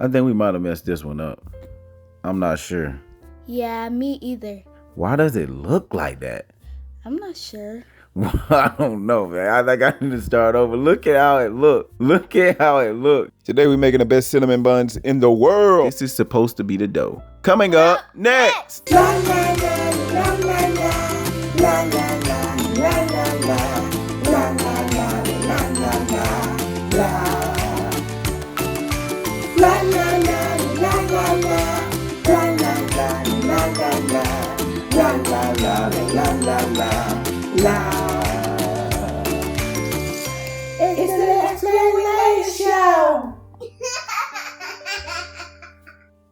I think we might have messed this one up. I'm not sure. Yeah, me either. Why does it look like that? I'm not sure. I don't know, man. I think I need to start over. Look at how it look. Look at how it look. Today we're making the best cinnamon buns in the world. This is supposed to be the dough. Coming up next. La la la la la la la la la la la la la la la la. It's the Let's Play with Laiyah show.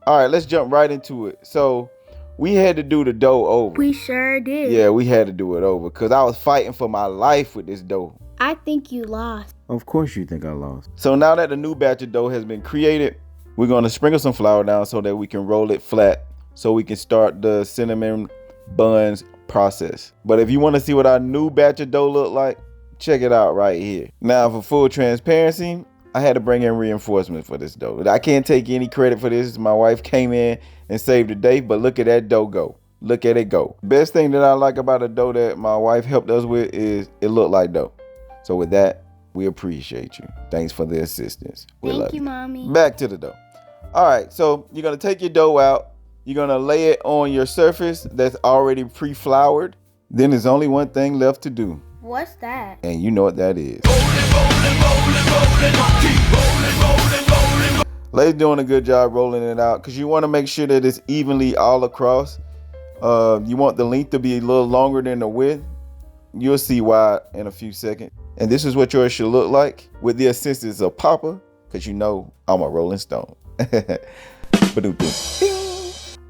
All right, let's jump right into it. So we had to do the dough over. We sure did. Yeah, we had to do it over because I was fighting for my life with this dough. I think you lost. Of course you think I lost. So now that the new batch of dough has been created, we're going to sprinkle some flour down so that we can roll it flat so we can start the cinnamon buns process. But if you want to see what our new batch of dough look like, check it out right here. Now for full transparency, I had to bring in reinforcements for this dough. I can't take any credit for this. My wife came in and saved the day, but look at that dough go. Look at it go. Best thing that I like about the dough that my wife helped us with is it looked like dough. So with that, we appreciate you. Thanks for the assistance. Thank you, Mommy. Back to the dough. All right, so you're going to take your dough out. You're going to lay it on your surface that's already pre-floured. Then there's only one thing left to do. What's that? And you know what that is. Lay's doing a good job rolling it out because you want to make sure that it's evenly all across. You want the length to be a little longer than the width. You'll see why in a few seconds. And this is what yours should look like with the assistance of Papa, because you know I'm a Rolling Stone.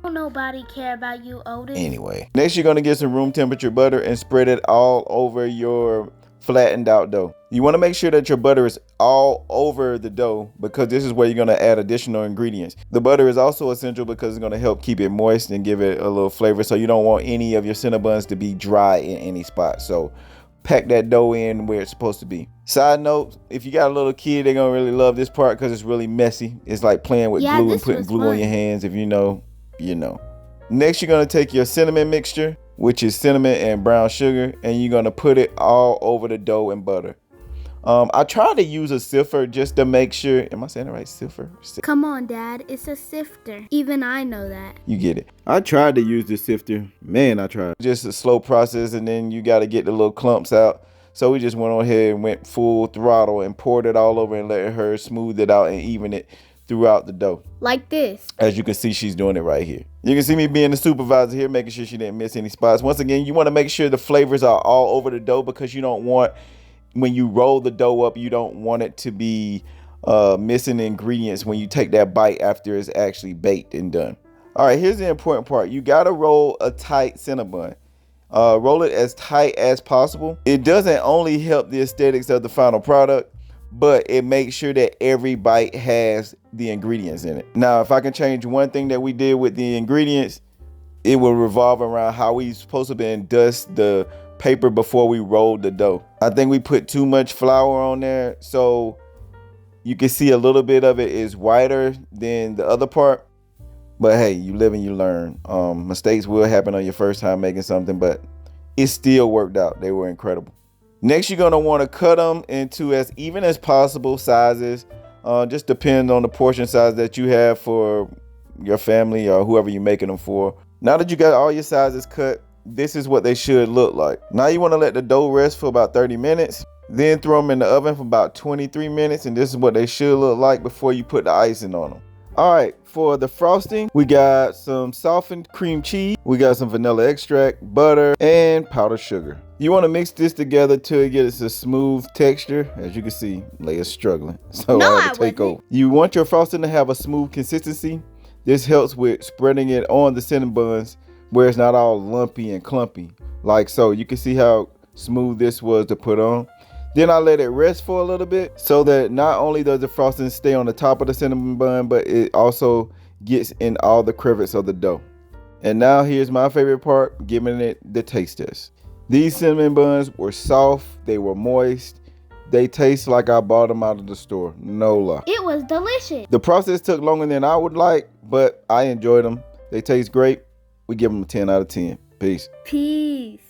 Don't nobody care about you, Otis. Anyway, next you're going to get some room temperature butter and spread it all over your flattened out dough. You want to make sure that your butter is all over the dough because this is where you're going to add additional ingredients. The butter is also essential because it's going to help keep it moist and give it a little flavor. So you don't want any of your Cinnabons to be dry in any spot. So pack that dough in where it's supposed to be. Side note, if you got a little kid, they're going to really love this part because it's really messy. It's like playing with glue and putting glue on your hands. If you know, you know. Next, you're going to take your cinnamon mixture, which is cinnamon and brown sugar, and you're going to put it all over the dough and butter. I tried to use a sifter just to make sure. Am I saying it right? Sifter? Come on, Dad. It's a sifter. Even I know that. You get it. I tried to use the sifter. Man, I tried. Just a slow process, and then you got to get the little clumps out. So we just went on ahead and went full throttle and poured it all over and let her smooth it out and even it throughout the dough. Like this. As you can see, she's doing it right here. You can see me being the supervisor here, making sure she didn't miss any spots. Once again, you want to make sure the flavors are all over the dough because you don't want, when you roll the dough up, you don't want it to be missing ingredients when you take that bite after it's actually baked and done. All right, here's the important part. You got to roll a tight Cinnabon. Roll it as tight as possible. It doesn't only help the aesthetics of the final product, but it makes sure that every bite has the ingredients in it. Now, if I can change one thing that we did with the ingredients, it will revolve around how we supposed to be dust the paper before we rolled the dough. I think we put too much flour on there, so you can see a little bit of it is whiter than the other part. But hey, you live and you learn. Mistakes will happen on your first time making something, but it still worked out. They were incredible. Next, you're going to want to cut them into as even as possible sizes. Just depend on the portion size that you have for your family or whoever you're making them for. Now that you got all your sizes cut, this is what they should look like. Now you want to let the dough rest for about 30 minutes. Then throw them in the oven for about 23 minutes. And this is what they should look like before you put the icing on them. All right, for the frosting, we got some softened cream cheese. We got some vanilla extract, butter, and powdered sugar. You want to mix this together till it gets a smooth texture. As you can see, Laiyah's struggling, so I had to take over. You want your frosting to have a smooth consistency. This helps with spreading it on the cinnamon buns where it's not all lumpy and clumpy. Like so, you can see how smooth this was to put on. Then I let it rest for a little bit so that not only does the frosting stay on the top of the cinnamon bun, but it also gets in all the crevices of the dough. And now here's my favorite part, giving it the taste test. These cinnamon buns were soft, they were moist, They taste like I bought them out of the store. No lie. It was delicious. The process took longer than I would like, but I enjoyed them. They taste great. We give them a 10 out of 10. Peace. Peace.